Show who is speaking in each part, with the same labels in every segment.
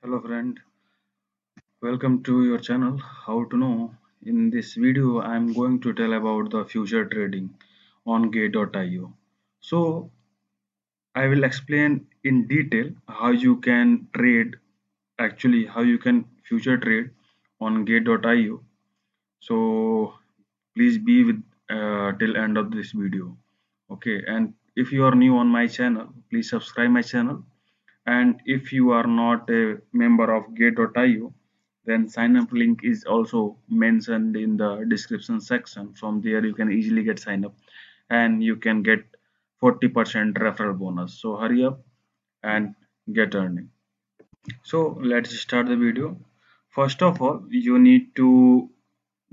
Speaker 1: Hello friend, welcome to your channel How to Know. In this video I am going to tell about the future trading on Gate.io. So I will explain in detail how you can trade, actually how you can future trade on Gate.io. So please be with till end of this video. Okay, and if you are new on my channel, please subscribe my channel, and if you are not a member of Gate.io, then sign up link is also mentioned in the description section. From there you can easily get sign up and you can get 40% referral bonus. So hurry up and get earning. So let's start the video. First of all, you need to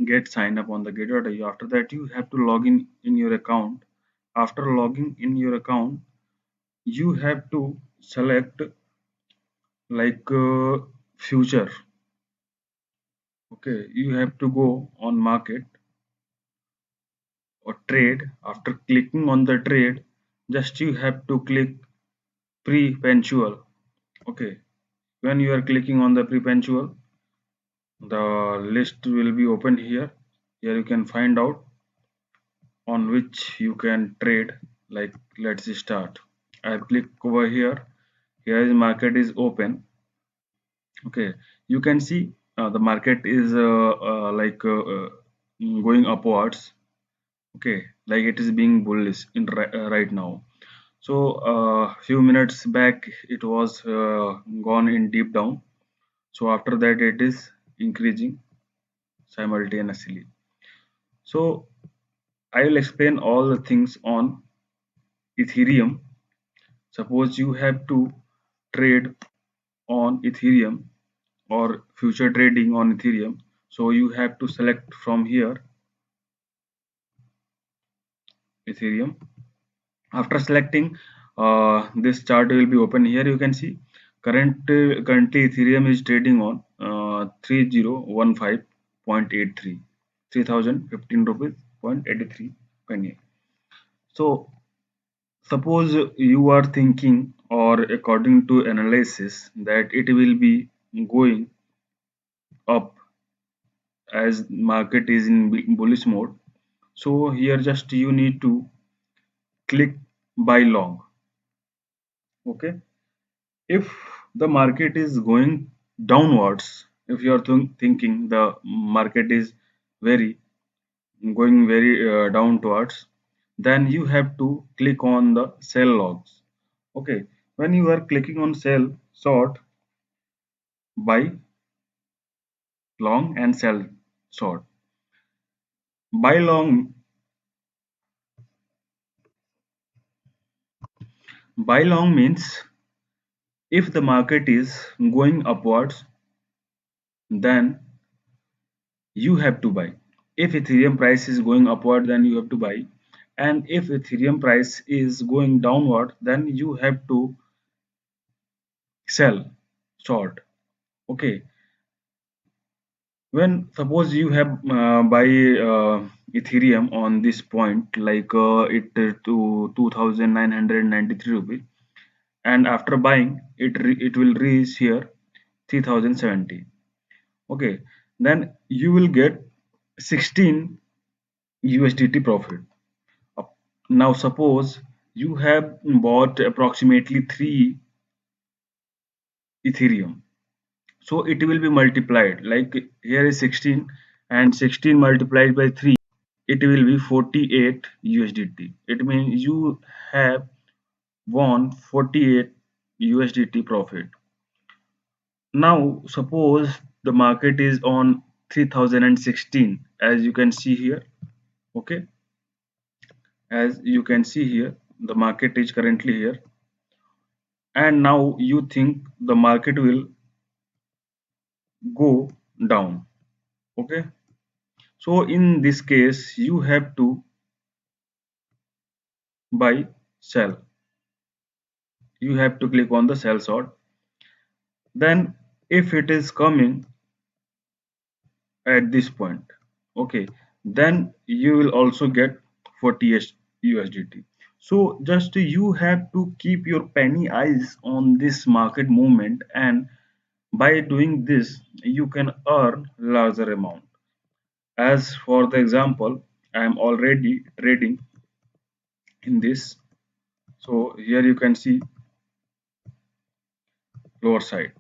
Speaker 1: get signed up on the Gate.io. After that, you have to log in your account. After logging in your account, you have to select like future. Okay, you have to go on market or trade. After clicking on the trade, just you have to click pre-punctual. Okay, when you are clicking on the pre-punctual, the list will be open here. Here you can find out on which you can trade. Like, let's start. I click over here. Here is market is open. Okay, you can see the market is going upwards. Okay, like it is being bullish in right now. So few minutes back it was gone in deep down. So after that it is increasing simultaneously. So I will explain all the things on Ethereum. Suppose you have to trade on Ethereum or future trading on Ethereum. So you have to select from here Ethereum. After selecting, this chart will be open here. You can see currently Ethereum is trading on 3015.83, 3015 rupees 0.83 penny. So suppose you are thinking, or according to analysis, that it will be going up as market is in bullish mode. So here just you need to click buy long. Okay, if the market is going downwards, if you are thinking the market is very going very downwards, then you have to click on the sell logs. Okay, when you are clicking on sell short, buy long and sell short. Buy long buy long means if the market is going upwards, then you have to buy. If Ethereum price is going upward, then you have to buy. And if Ethereum price is going downward, then you have to sell short. Okay. When suppose you have buy Ethereum on this point, like it to 2,993 rupees, and after buying it, it will reach here 3,070. Okay, then you will get 16 USDT profit. Now suppose you have bought approximately 3 Ethereum. So it will be multiplied. Like here is 16 and 16 multiplied by 3, it will be 48 USDT. It means you have won 48 USDT profit. Now suppose the market is on 3016, as you can see here. Okay, as you can see here, the market is currently here, and now you think the market will go down. Okay, so in this case you have to buy sell. You have to click on the sell short. Then if it is coming at this point, okay, then you will also get 48 USDT. So just you have to keep your penny eyes on this market movement and By doing this, you can earn larger amount. As for the example, I am already trading in this. So here you can see lower side.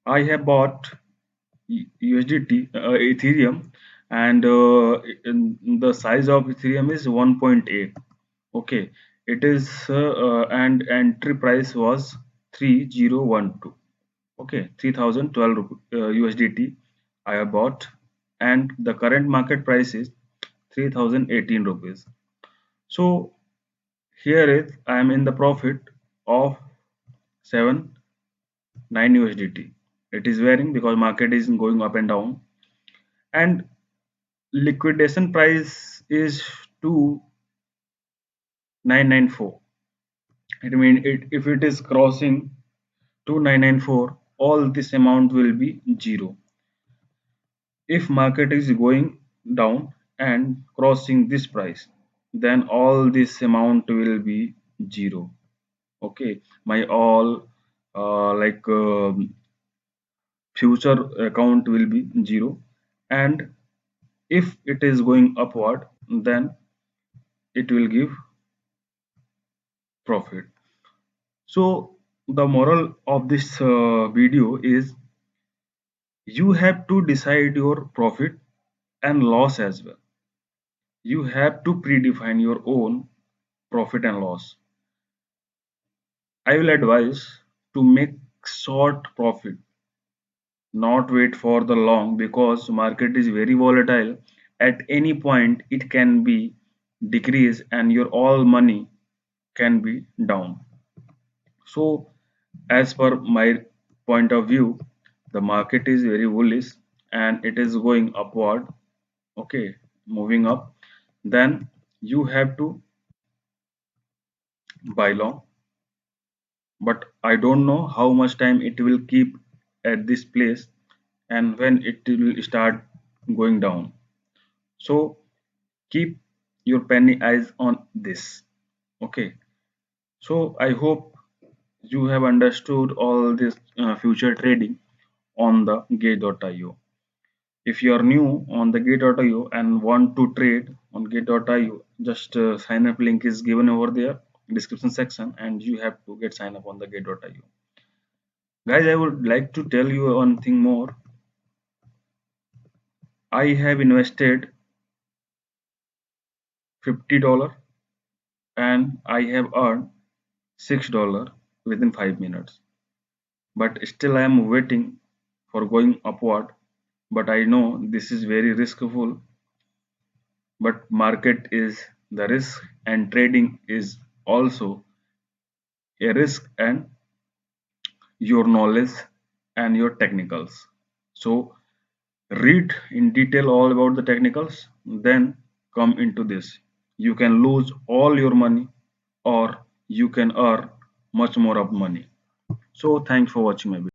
Speaker 1: I have bought USDT, Ethereum, and the size of Ethereum is 1.8. Okay, it is and entry price was 3012. Okay, 3012 USDT I have bought, and the current market price is 3018 rupees. So here is I am in the profit of 7 9 USDT. It is varying because market is going up and down, and liquidation price is 2994. It means if it is crossing 2994, all this amount will be zero. If market is going down and crossing this price, then all this amount will be zero. Okay, my all like future account will be zero, and if it is going upward, then it will give profit. So the moral of this video is you have to decide your profit and loss as well. You have to predefine your own profit and loss. I will advise to make short profit, not wait for the long, because market is very volatile. At any point it can be decrease and your all money can be down. So as per my point of view, the market is very bullish and it is going upward. Okay, moving up, then you have to buy long, but I don't know how much time it will keep at this place and when it will start going down. So keep your penny eyes on this. Okay, so I hope you have understood all this future trading on the gate.io. If you are new on the gate.io and want to trade on gate.io, just sign up link is given over there description section, and you have to get sign up on the gate.io. Guys, I would like to tell you one thing more. I have invested $50 and I have earned $6 within 5 minutes. But still I am waiting for going upward. But I know this is very riskful. But market is the risk and trading is also a risk, and your knowledge and your technicals. So read in detail all about the technicals, then come into this. You can lose all your money or you can earn much more of money. So thanks for watching my video.